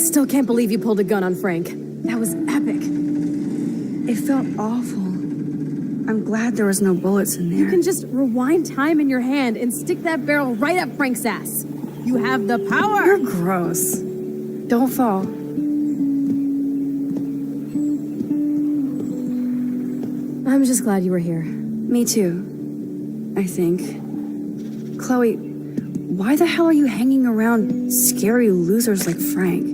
still can't believe you pulled a gun on Frank. That was epic. It felt awful. I'm glad there was no bullets in there. You can just rewind time in your hand and stick that barrel right up Frank's ass. You have the power! You're gross. Don't fall. I'm just glad you were here. Me too, I think. Chloe, why the hell are you hanging around scary losers like Frank?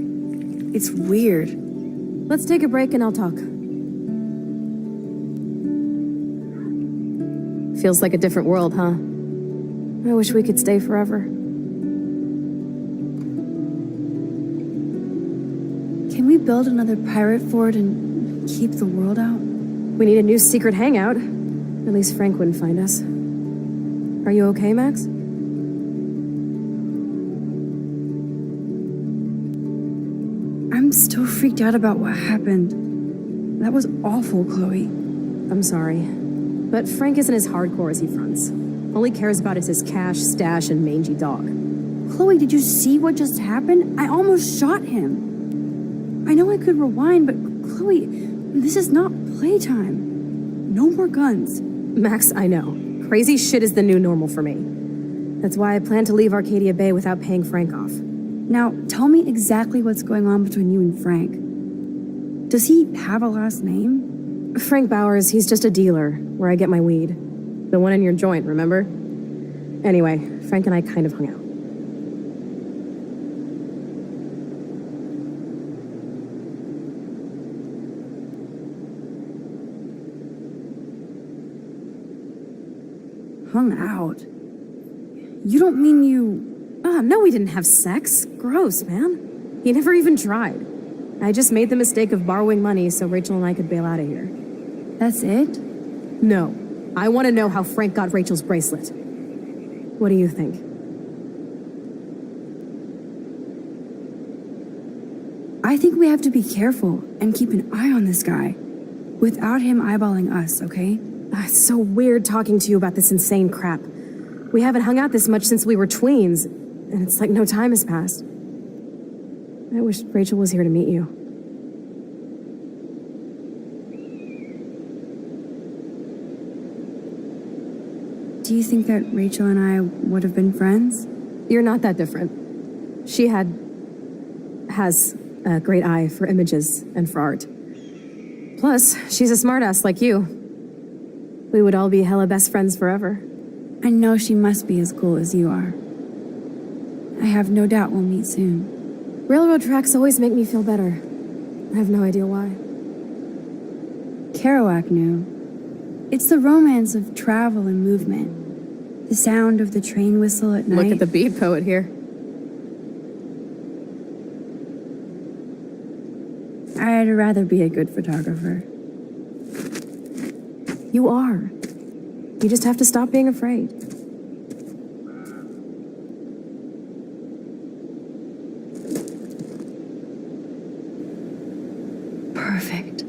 It's weird. Let's take a break and I'll talk. Feels like a different world, huh? I wish we could stay forever. Can we build another pirate fort and keep the world out? We need a new secret hangout. At least Frank wouldn't find us. Are you okay, Max? I'm still freaked out about what happened. That was awful, Chloe. I'm sorry. But Frank isn't as hardcore as he fronts. All he cares about is his cash, stash, and mangy dog. Chloe, did you see what just happened? I almost shot him. I know I could rewind, but Chloe, this is not playtime. No more guns. Max, I know. Crazy shit is the new normal for me. That's why I plan to leave Arcadia Bay without paying Frank off. Now, tell me exactly what's going on between you and Frank. Does he have a last name? Frank Bowers, he's just a dealer, where I get my weed. The one in your joint, remember? Anyway, Frank and I kind of hung out. Hung out? You don't mean you... Oh, no, we didn't have sex. Gross, man. He never even tried. I just made the mistake of borrowing money so Rachel and I could bail out of here. That's it? No. I want to know how Frank got Rachel's bracelet. What do you think? I think we have to be careful and keep an eye on this guy. Without him eyeballing us, okay? It's so weird talking to you about this insane crap. We haven't hung out this much since we were tweens, and it's like no time has passed. I wish Rachel was here to meet you. Do you think that Rachel and I would have been friends? You're not that different. She has a great eye for images and for art. Plus, she's a smartass like you. We would all be hella best friends forever. I know she must be as cool as you are. I have no doubt we'll meet soon. Railroad tracks always make me feel better. I have no idea why. Kerouac knew. It's the romance of travel and movement. The sound of the train whistle at night. Look at the beat poet here. I'd rather be a good photographer. You are. You just have to stop being afraid. Perfect.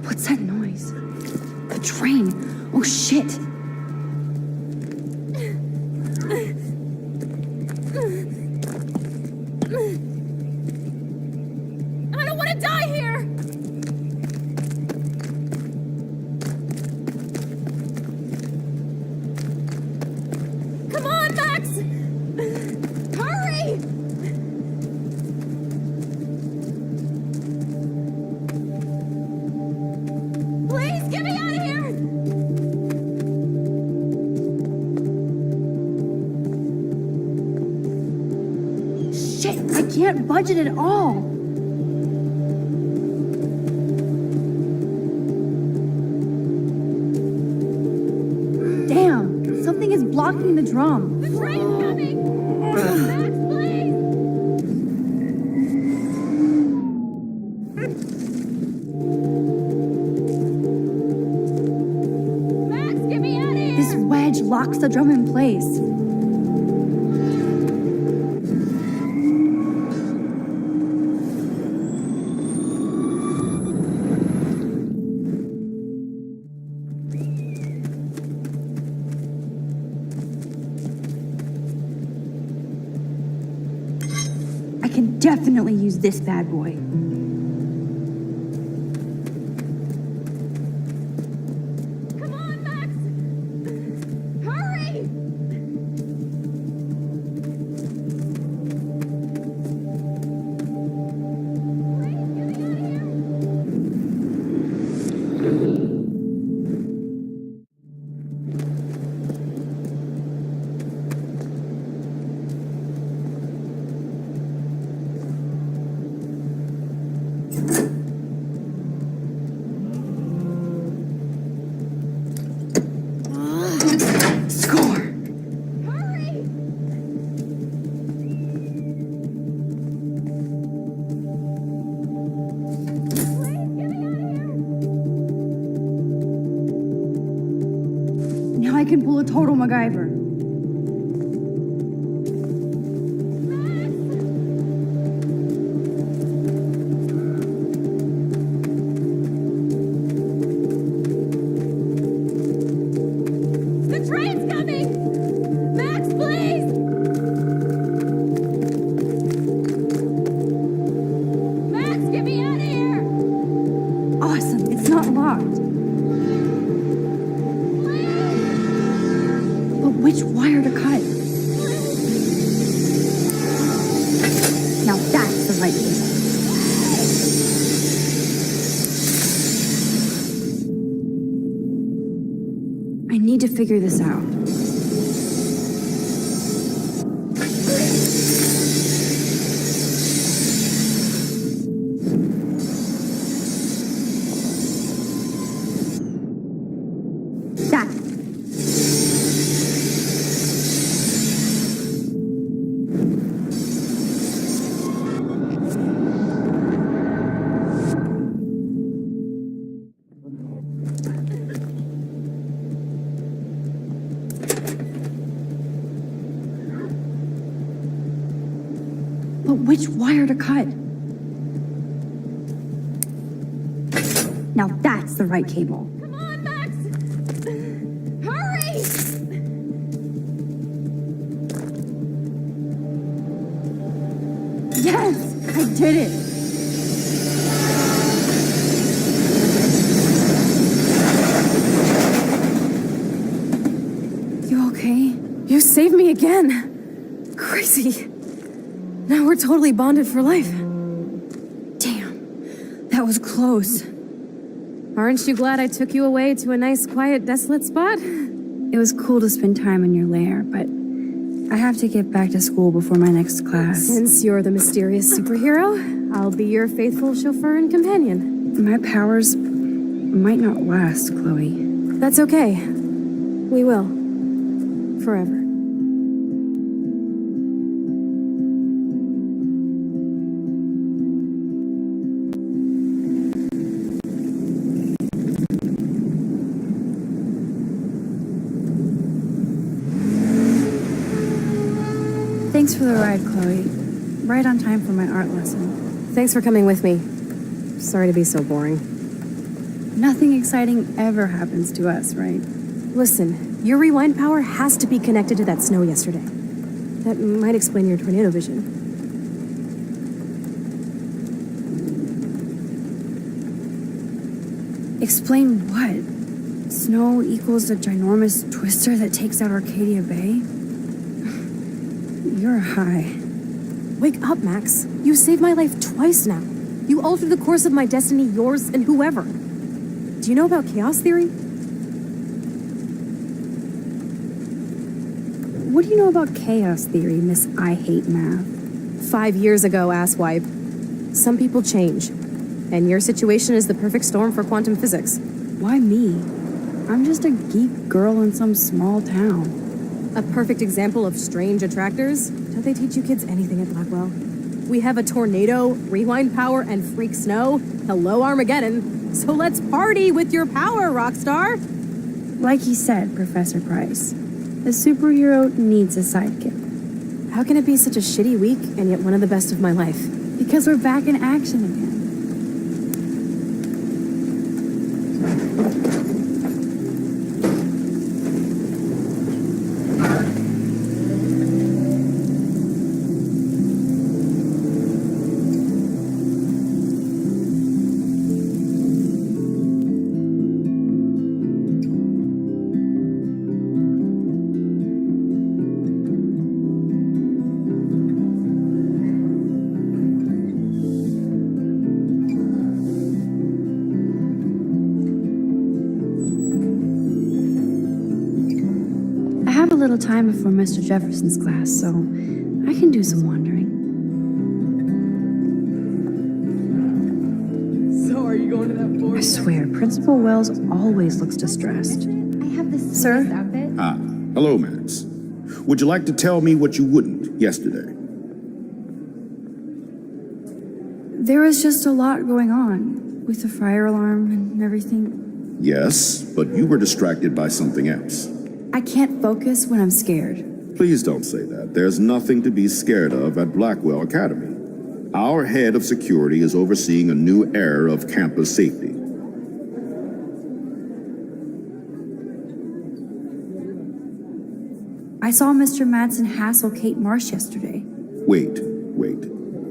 What's that noise? The train. Oh, shit. I don't want to die here! Come on, Max! Hurry! Please, get me out of here! Shit, I can't budget at all. Damn, something is blocking the drum. The train's coming! Max, please! which locks the drum in place. I can definitely use this bad boy. Come on, Max! Hurry! Score! Hurry! Please, get me out of here! Now I can pull a total MacGyver. The train's coming! Max, please! Max, get me out of here! Awesome, it's not locked. But which wire to cut? Now that's the right cable. I need to figure this out. That. But which wire to cut? Now that's the right cable. Come on, Max! Hurry! Yes, I did it. You okay? You saved me again. Crazy. Now we're totally bonded for life. Damn, that was close. Aren't you glad I took you away to a nice, quiet, desolate spot? It was cool to spend time in your lair, but I have to get back to school before my next class. Since you're the mysterious superhero, I'll be your faithful chauffeur and companion. My powers might not last, Chloe. That's okay. We will. Forever. Thanks for the ride, Chloe. Right on time for my art lesson. Thanks for coming with me. Sorry to be so boring. Nothing exciting ever happens to us, right? Listen, your rewind power has to be connected to that snow yesterday. That might explain your tornado vision. Explain what? Snow equals a ginormous twister that takes out Arcadia Bay? You're high. Wake up, Max. You saved my life twice now. You altered the course of my destiny, yours, and whoever. Do you know about chaos theory? What do you know about chaos theory, Miss I Hate Math? 5 years ago, asswipe. Some people change. And your situation is the perfect storm for quantum physics. Why me? I'm just a geek girl in some small town. A perfect example of strange attractors. Don't they teach you kids anything at Blackwell? We have a tornado, rewind power, and freak snow. Hello, Armageddon. So let's party with your power, Rockstar. Like he said, Professor Price, A superhero needs a sidekick. How can it be such a shitty week and yet one of the best of my life? Because we're back in action again. I have a little time before Mr. Jefferson's class, so I can do some wandering. So are you going to that board? I swear, Principal Wells always looks distressed. I have this Sir? outfit. Ah, hello, Max. Would you like to tell me what you wouldn't yesterday? There was just a lot going on with the fire alarm and everything. Yes, but you were distracted by something else. I can't focus when I'm scared. Please don't say that. There's nothing to be scared of at Blackwell Academy. Our head of security is overseeing a new era of campus safety. I saw Mr. Madsen hassle Kate Marsh yesterday. Wait.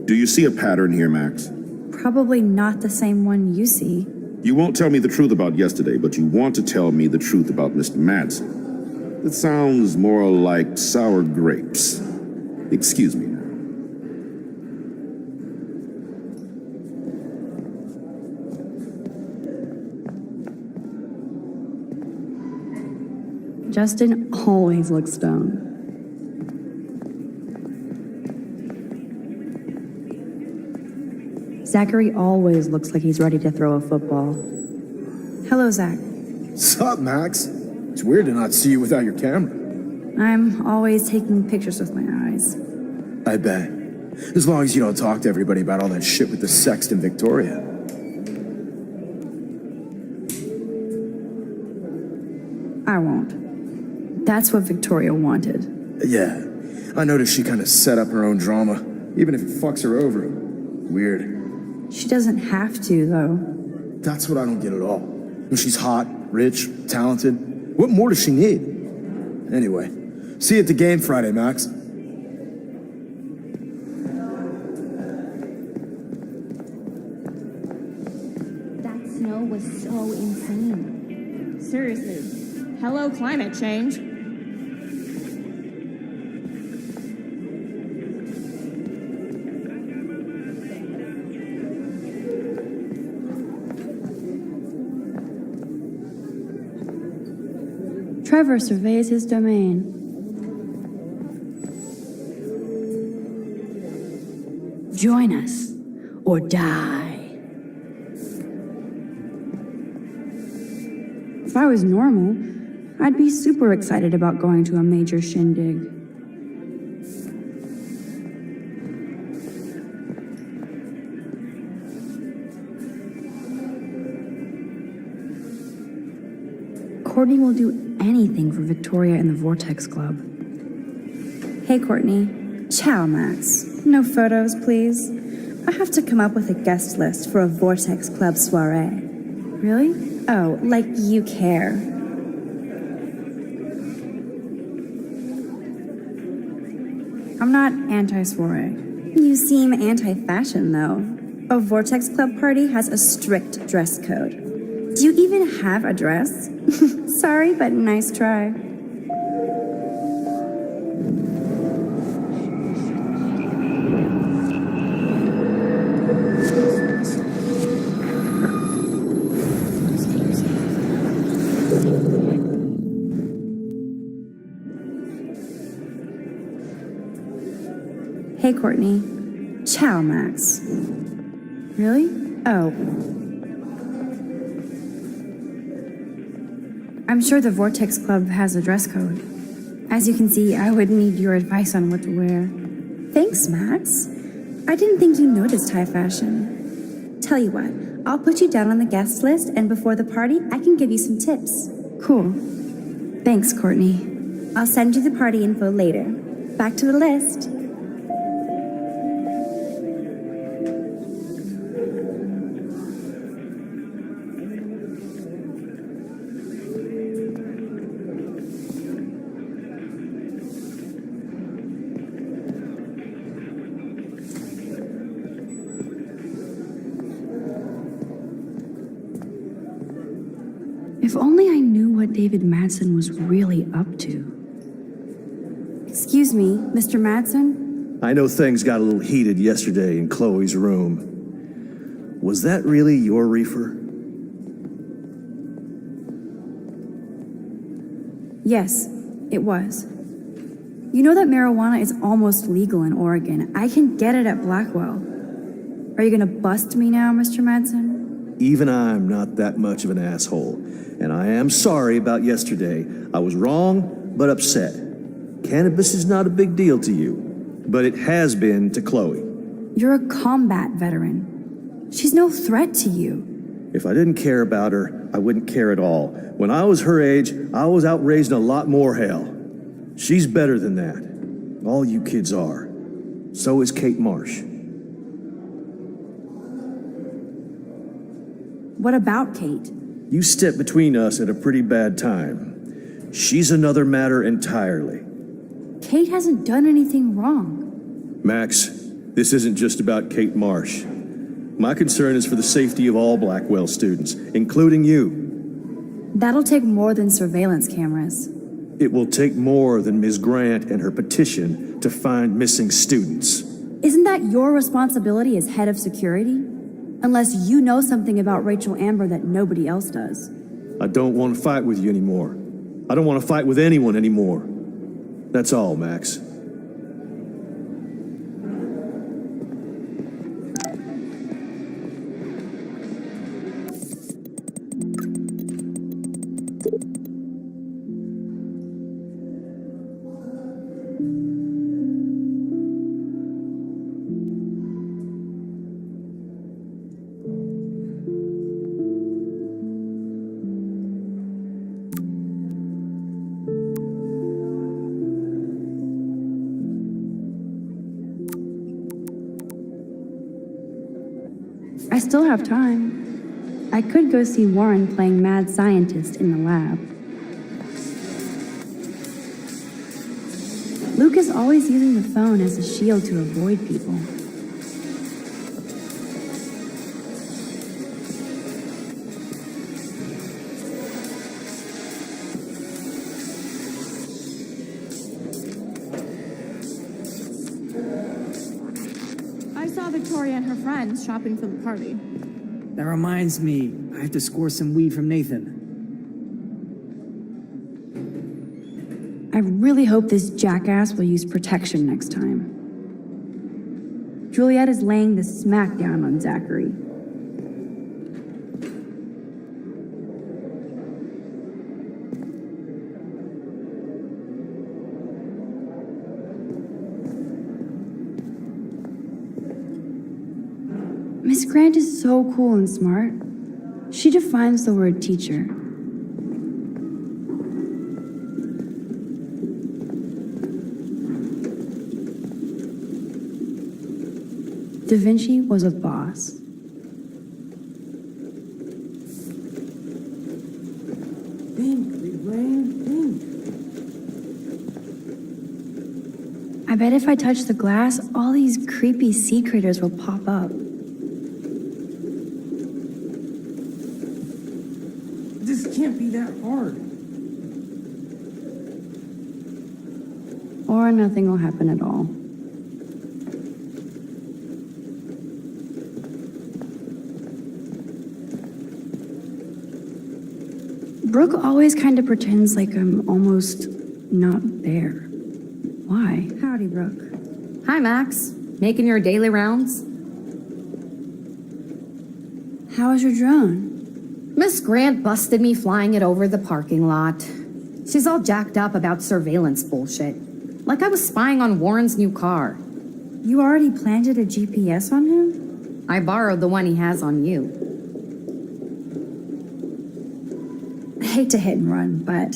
Do you see a pattern here, Max? Probably not the same one you see. You won't tell me the truth about yesterday, but you want to tell me the truth about Mr. Madsen. It sounds more like sour grapes. Excuse me now. Justin always looks stoned. Zachary always looks like he's ready to throw a football. Hello, Zach. Sup, Max? It's weird to not see you without your camera. I'm always taking pictures with my eyes. I bet. As long as you don't talk to everybody about all that shit with the sext in Victoria. I won't. That's what Victoria wanted. Yeah, I noticed she kind of set up her own drama, even if it fucks her over. Weird. She doesn't have to, though. That's what I don't get at all. When she's hot, rich, talented, what more does she need? Anyway, see you at the game Friday, Max. That snow was so insane. Seriously. Hello, climate change. Trevor surveys his domain. Join us or die. If I was normal, I'd be super excited about going to a major shindig. Courtney will do anything for Victoria and the Vortex Club. Hey, Courtney. Ciao, Max. No photos, please. I have to come up with a guest list for a Vortex Club soiree. Really? Oh, like you care. I'm not anti-soiree. You seem anti-fashion, though. A Vortex Club party has a strict dress code. Do you even have a dress? Sorry, but nice try. Hey, Courtney. Ciao, Max. Really? Oh. I'm sure the Vortex Club has a dress code. As you can see, I would need your advice on what to wear. Thanks, Max. I didn't think you noticed high fashion. Tell you what, I'll put you down on the guest list, and before the party, I can give you some tips. Cool. Thanks, Courtney. I'll send you the party info later. Back to the list. If only I knew what David Madsen was really up to. Excuse me, Mr. Madsen? I know things got a little heated yesterday in Chloe's room. Was that really your reefer? Yes, it was. You know that marijuana is almost legal in Oregon. I can get it at Blackwell. Are you gonna bust me now, Mr. Madsen? Even I'm not that much of an asshole. And I am sorry about yesterday. I was wrong, but upset. Cannabis is not a big deal to you, but it has been to Chloe. You're a combat veteran. She's no threat to you. If I didn't care about her, I wouldn't care at all. When I was her age, I was out raising a lot more hell. She's better than that. All you kids are. So is Kate Marsh. What about Kate? You stepped between us at a pretty bad time. She's another matter entirely. Kate hasn't done anything wrong. Max, this isn't just about Kate Marsh. My concern is for the safety of all Blackwell students, including you. That'll take more than surveillance cameras. It will take more than Ms. Grant and her petition to find missing students. Isn't that your responsibility as head of security? Unless you know something about Rachel Amber that nobody else does. I don't want to fight with you anymore. I don't want to fight with anyone anymore. That's all, Max. I still have time. I could go see Warren playing mad scientist in the lab. Luke is always using the phone as a shield to avoid people. I saw Victoria and her friends shopping for the party. That reminds me, I have to score some weed from Nathan. I really hope this jackass will use protection next time. Juliet is laying the smack down on Zachary. Miss Grant is so cool and smart. She defines the word teacher. Da Vinci was a boss. Think, big brain, think. I bet if I touch the glass, all these creepy sea critters will pop up. This can't be that hard. Or nothing will happen at all. Brooke always kind of pretends like I'm almost not there. Why? Howdy, Brooke. Hi, Max. Making your daily rounds? How was your drone? Miss Grant busted me flying it over the parking lot. She's all jacked up about surveillance bullshit. Like I was spying on Warren's new car. You already planted a GPS on him? I borrowed the one he has on you. I hate to hit and run, but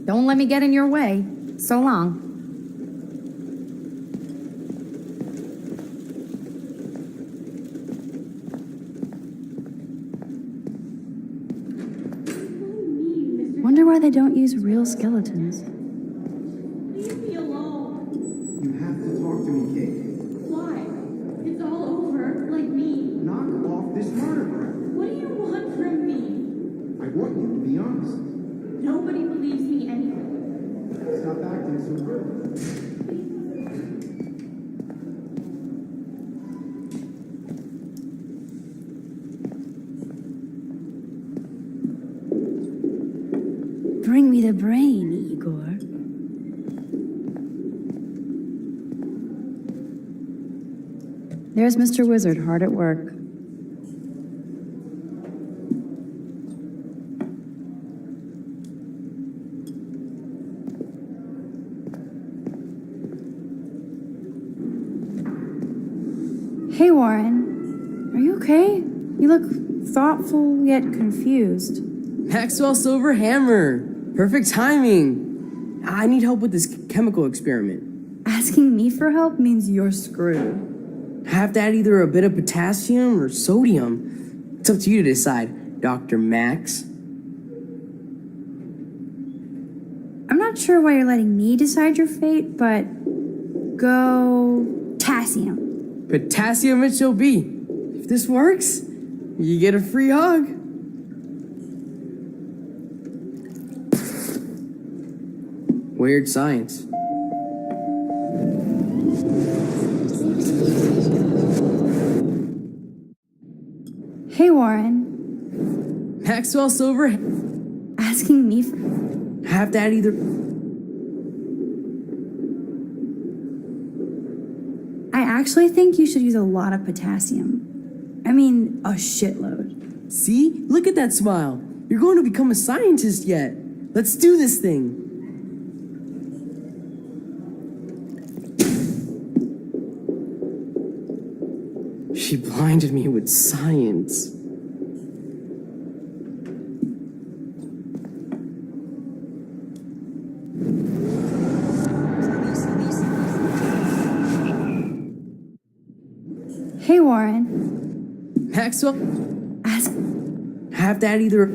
Don't let me get in your way. So long. Wonder why they don't use real skeletons. Leave me alone. You have to talk to me, Kate. Why? It's all over, like me. Knock off this murder crap. What do you want from me? I want you to be honest. Nobody believes me anyway. Stop acting so good. Bring me the brain, Igor. There's Mr. Wizard hard at work. Hey, Warren. Are you okay? You look thoughtful yet confused. Maxwell Silver Hammer. Perfect timing. I need help with this chemical experiment. Asking me for help means you're screwed. I have to add either a bit of potassium or sodium. It's up to you to decide, Dr. Max. I'm not sure why you're letting me decide your fate, but go potassium. Potassium it shall be. If this works, you get a free hug. Weird science. Hey, Warren. Maxwell Silver. Asking me for... I have to add either. I actually think you should use a lot of potassium. I mean, a shitload. See? Look at that smile. You're going to become a scientist yet. Let's do this thing. She blinded me with science. Hey, Warren. Maxwell, Ask... I have to add either.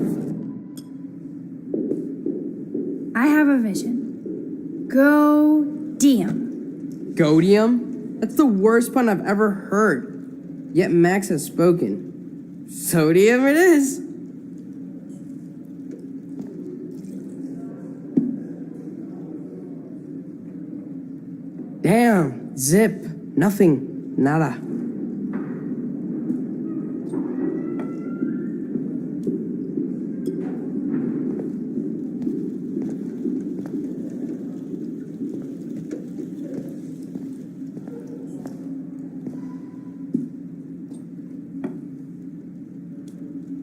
I have a vision. Go Diem. Godium? That's the worst pun I've ever heard. Yet Max has spoken. Sodium it is. Damn. Zip. Nothing. Nada.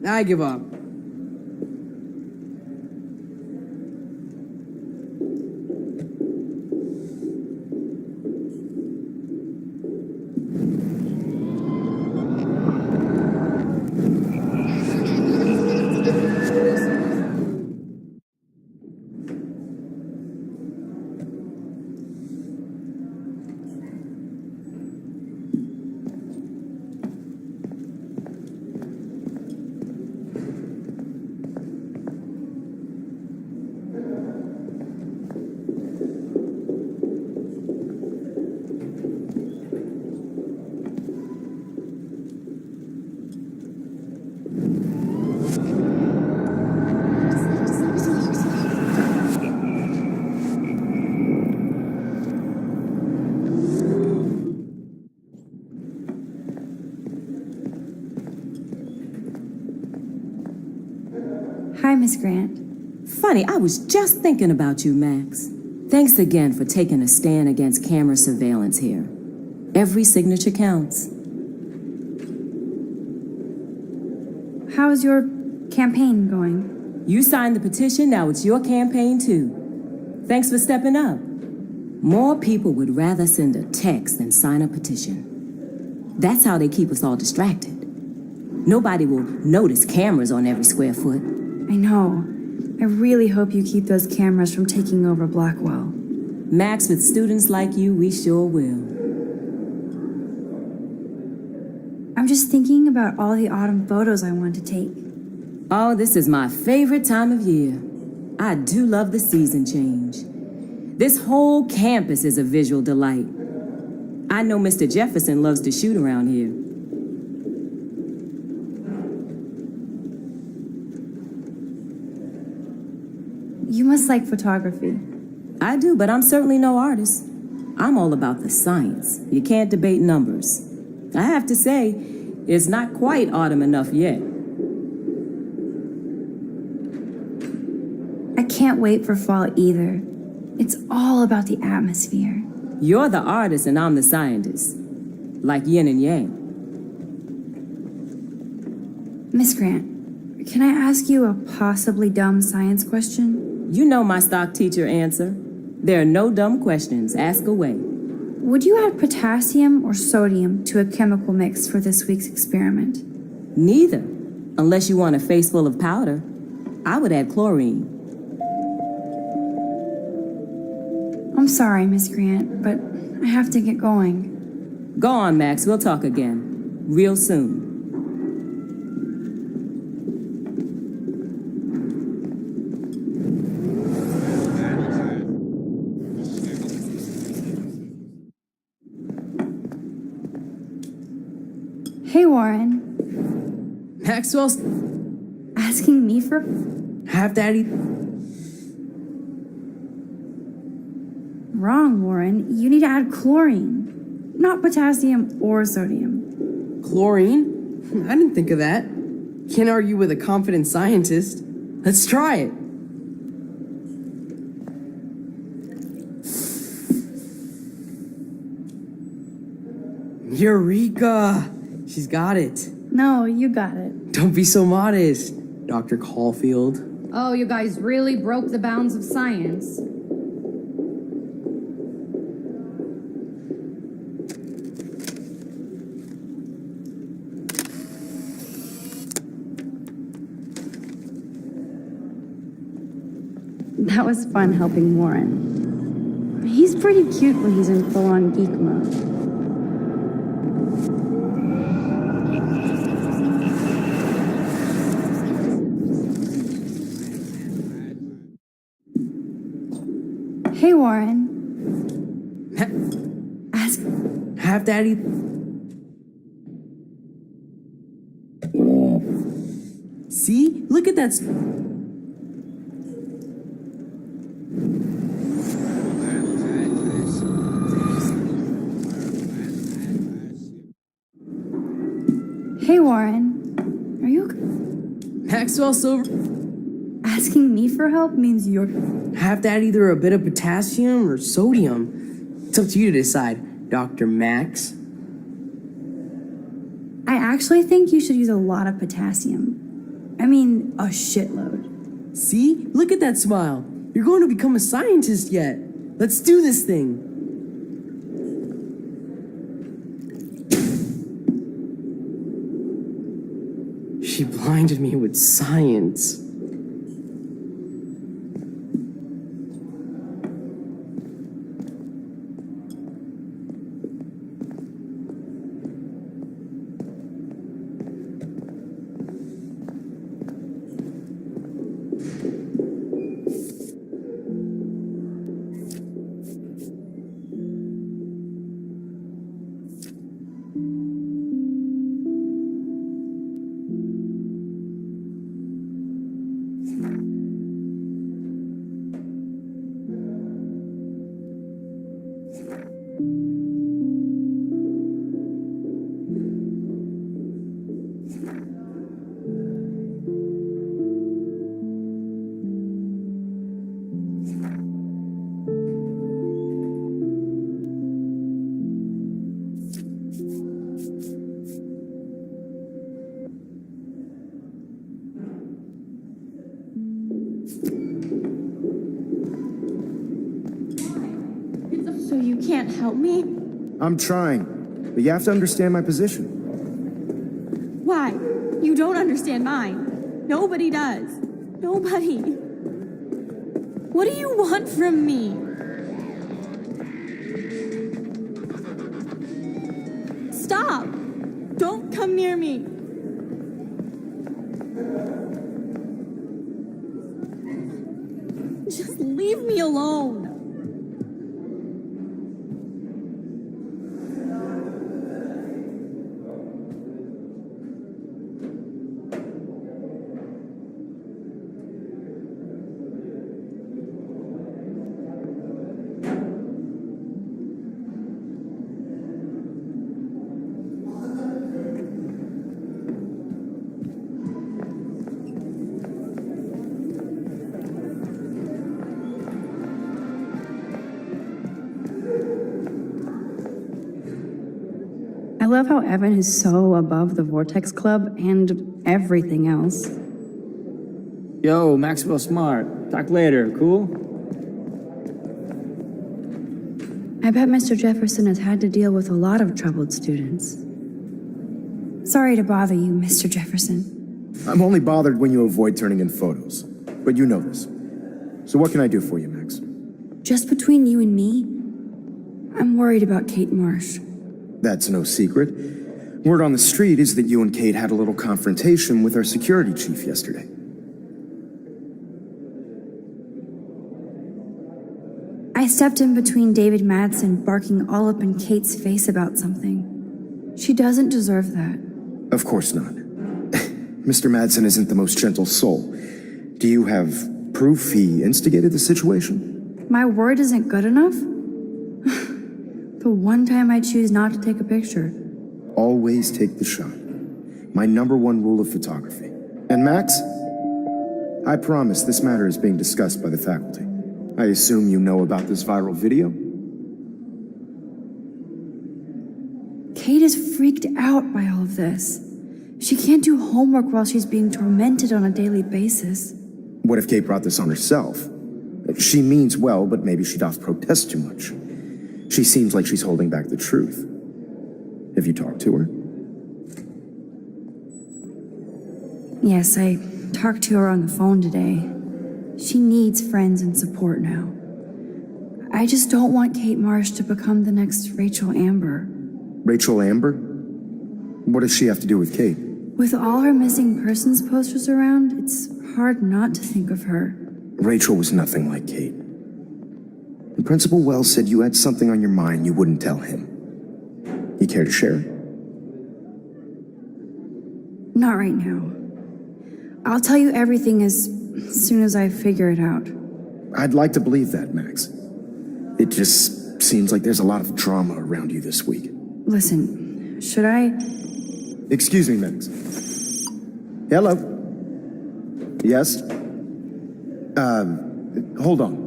I give up. Hi, Miss Grant. Funny, I was just thinking about you, Max. Thanks again for taking a stand against camera surveillance here. Every signature counts. How's your campaign going? You signed the petition, now it's your campaign too. Thanks for stepping up. More people would rather send a text than sign a petition. That's how they keep us all distracted. Nobody will notice cameras on every square foot. I know. I really hope you keep those cameras from taking over Blackwell. Max, with students like you, we sure will. I'm just thinking about all the autumn photos I want to take. Oh, this is my favorite time of year. I do love the season change. This whole campus is a visual delight. I know Mr. Jefferson loves to shoot around here. You must like photography. I do, but I'm certainly no artist. I'm all about the science. You can't debate numbers. I have to say, it's not quite autumn enough yet. I can't wait for fall either. It's all about the atmosphere. You're the artist and I'm the scientist. Like yin and yang. Miss Grant, can I ask you a possibly dumb science question? You know my stock teacher answer. There are no dumb questions. Ask away. Would you add potassium or sodium to a chemical mix for this week's experiment? Neither. Unless you want a face full of powder. I would add chlorine. I'm sorry, Miss Grant, but I have to get going. Go on, Max. We'll talk again. Real soon. Hey, Warren. Maxwell's Asking me for... half daddy. Wrong, Warren. You need to add chlorine, not potassium or sodium. Chlorine? I didn't think of that. Can't argue with a confident scientist. Let's try it. Eureka! She's got it. No, you got it. Don't be so modest, Dr. Caulfield. Oh, you guys really broke the bounds of science. That was fun helping Warren. He's pretty cute when he's in full-on geek mode. Hey, Warren. Ask... Half daddy. See? Look at that. Hey, Warren. Are you... Maxwell Silver. Asking me for help means you're... Have to add either a bit of potassium or sodium. It's up to you to decide, Dr. Max. I actually think you should use a lot of potassium. I mean, a shitload. See? Look at that smile. You're going to become a scientist yet. Let's do this thing. She blinded me with science. So you can't help me? I'm trying, but you have to understand my position. Why? You don't understand mine. Nobody does. Nobody. What do you want from me? Stop! Don't come near me! Just leave me alone! I love how Evan is so above the Vortex Club and everything else. Yo, Maxwell Smart. Talk later, cool? I bet Mr. Jefferson has had to deal with a lot of troubled students. Sorry to bother you, Mr. Jefferson. I'm only bothered when you avoid turning in photos. But you know this. So what can I do for you, Max? Just between you and me, I'm worried about Kate Marsh. That's no secret. Word on the street is that you and Kate had a little confrontation with our security chief yesterday. I stepped in between David Madsen barking all up in Kate's face about something. She doesn't deserve that. Of course not. Mr. Madsen isn't the most gentle soul. Do you have proof he instigated the situation? My word isn't good enough? The one time I choose not to take a picture. Always take the shot. My #1 rule of photography. And Max, I promise this matter is being discussed by the faculty. I assume you know about this viral video? Kate is freaked out by all of this. She can't do homework while she's being tormented on a daily basis. What if Kate brought this on herself? She means well, but maybe she doth protest too much. She seems like she's holding back the truth. Have you talked to her? Yes, I talked to her on the phone today. She needs friends and support now. I just don't want Kate Marsh to become the next Rachel Amber. Rachel Amber? What does she have to do with Kate? With all her missing persons posters around, it's hard not to think of her. Rachel was nothing like Kate. And Principal Wells said you had something on your mind you wouldn't tell him. You care to share? Not right now. I'll tell you everything as soon as I figure it out. I'd like to believe that, Max. It just seems like there's a lot of drama around you this week. Listen, should I? Excuse me, Max. Hello? Yes? Hold on.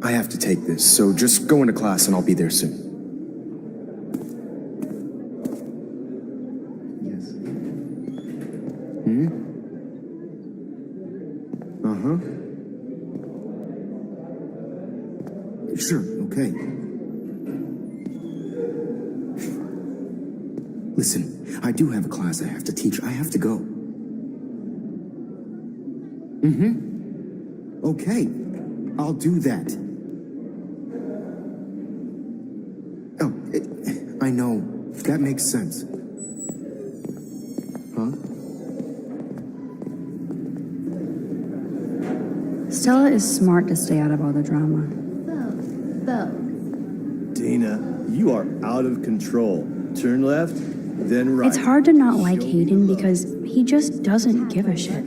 I have to take this, so just go into class and I'll be there soon. Yes. Uh-huh. Sure, okay. Listen, I do have a class I have to teach. I have to go. Okay, I'll do that. Oh, I know. That makes sense. Huh? Stella is smart to stay out of all the drama. Dana, you are out of control. Turn left, then right. It's hard to not like Hayden because he just doesn't give a shit.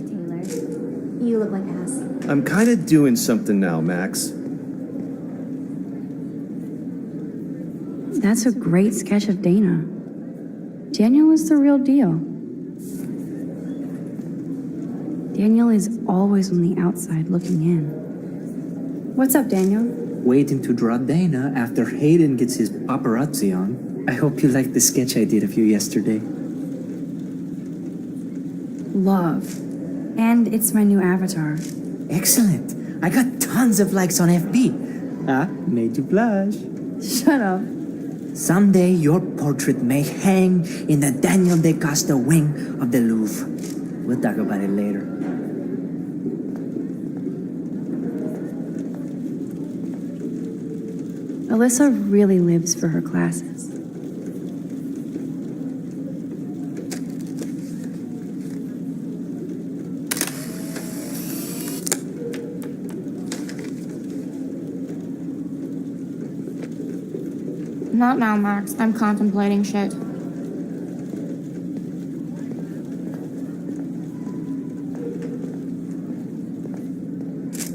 You look like ass. I'm kind of doing something now, Max. That's a great sketch of Dana. Daniel is the real deal. Daniel is always on the outside looking in. What's up, Daniel? Waiting to draw Dana after Hayden gets his paparazzi on. I hope you liked the sketch I did of you yesterday. Love. And it's my new avatar. Excellent. I got tons of likes on FB. Ah, made you blush. Shut up. Someday your portrait may hang in the Daniel de Costa wing of the Louvre. We'll talk about it later. Alyssa really lives for her classes. Not now, Max. I'm contemplating shit.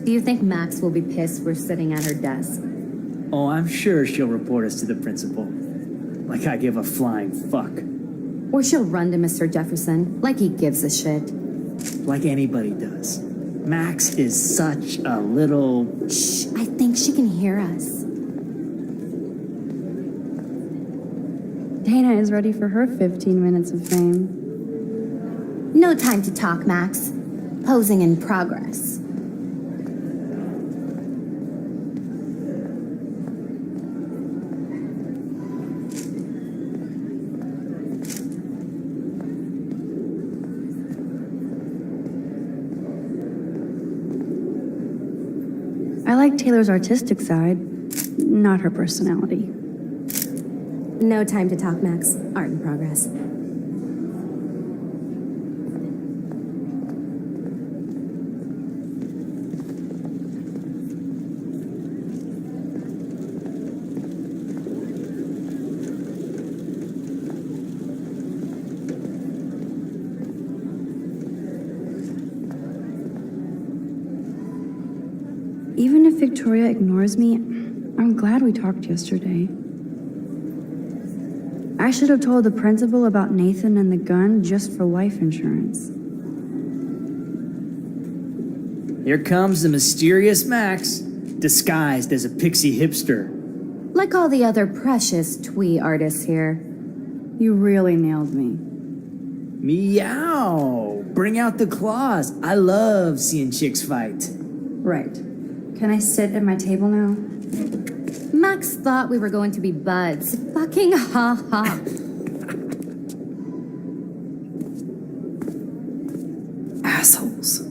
Do you think Max will be pissed we're sitting at her desk? Oh, I'm sure she'll report us to the principal. Like I give a flying fuck. Or she'll run to Mr. Jefferson, like he gives a shit. Like anybody does. Max is such a little... Shh, I think she can hear us. Dana is ready for her 15 minutes of fame. No time to talk, Max. Posing in progress. I like Taylor's artistic side, not her personality. No time to talk, Max. Art in progress. Even if Victoria ignores me, I'm glad we talked yesterday. I should have told the principal about Nathan and the gun just for life insurance. Here comes the mysterious Max, disguised as a pixie hipster. Like all the other precious twee artists here. You really nailed me. Meow! Bring out the claws. I love seeing chicks fight. Right. Can I sit at my table now? Max thought we were going to be buds. Fucking ha ha. Assholes.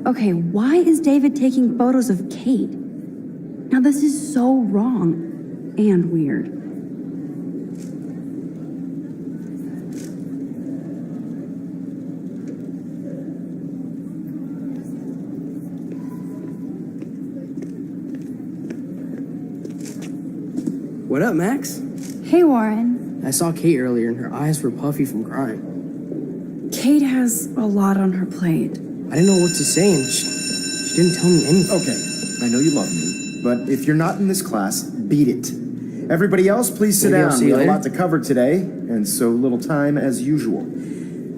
Okay, why is David taking photos of Kate? Now this is so wrong and weird. What up, Max? Hey, Warren. I saw Kate earlier and her eyes were puffy from crying. Kate has a lot on her plate. I didn't know what to say and she didn't tell me anything. Okay, I know you love me, but if you're not in this class, beat it. Everybody else, please sit Maybe I'll down. see We you have a later. lot to cover today, and so little time as usual.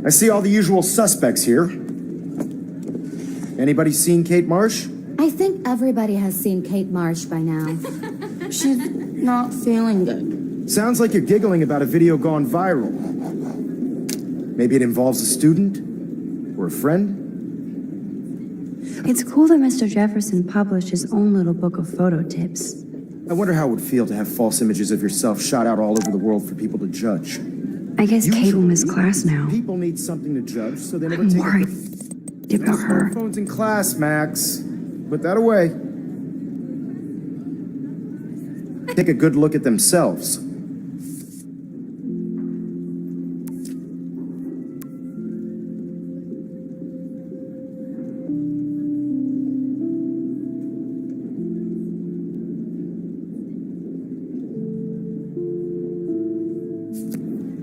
I see all the usual suspects here. Anybody seen Kate Marsh? I think everybody has seen Kate Marsh by now. She's not feeling good. Sounds like you're giggling about a video gone viral. Maybe it involves a student or a friend? It's cool that Mr. Jefferson published his own little book of photo tips. I wonder how it would feel to have false images of yourself shot out all over the world for people to judge. I guess Kate will miss class now. People need something to judge, so they never I'm take worried about her. Phones in class, Max. Put that away. Take a good look at themselves.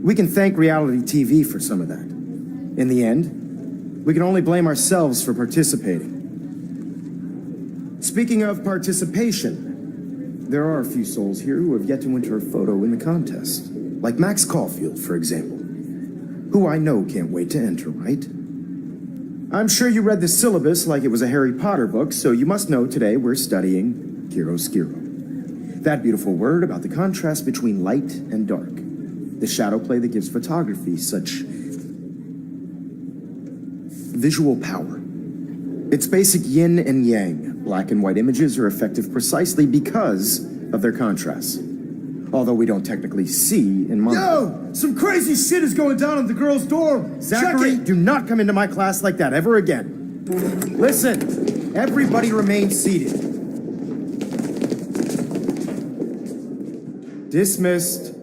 We can thank reality TV for some of that. In the end, we can only blame ourselves for participating. Speaking of participation, there are a few souls here who have yet to enter a photo in the contest. Like Max Caulfield, for example, who I know can't wait to enter, right? I'm sure you read the syllabus like it was a Harry Potter book, so you must know today we're studying chiaroscuro. That beautiful word about the contrast between light and dark. The shadow play that gives photography such visual power. It's basic yin and yang. Black and white images are effective precisely because of their contrast. Although we don't technically see in mono. Yo! Some crazy shit is going down in the girls' dorm! Zachary, do not come into my class like that ever again. Listen, everybody remain seated. Dismissed.